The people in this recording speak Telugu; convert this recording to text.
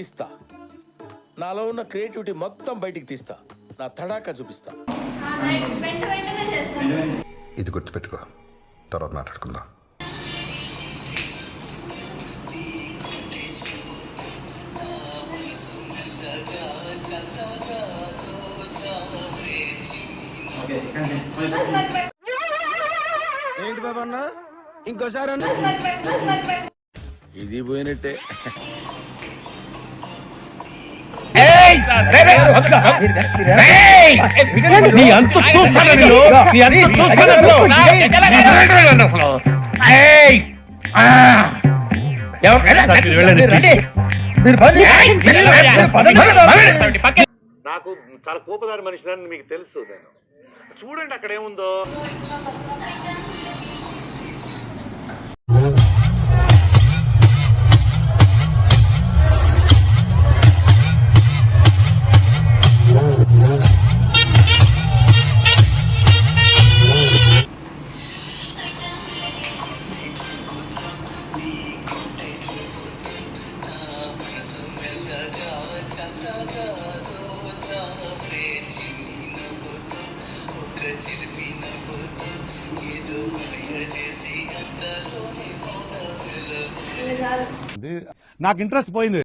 ఇస్తా, నాలో ఉన్న క్రియేటివిటీ మొత్తం బయటికి తీస్తా, నా తడాకా చూపిస్తా. ఇది గుర్తుపెట్టుకో, తర్వాత మాట్లాడుకుందాం. ఏంటి బాబా అన్న, ఇంకోసారి అన్న. ఇది పోయినట్టే. నాకు చాలా కోపదారి మనిషిని మీకు తెలుసు. నేను చూడండి అక్కడ ఏముందో. నాకు ఇంట్రెస్ట్ పోయింది.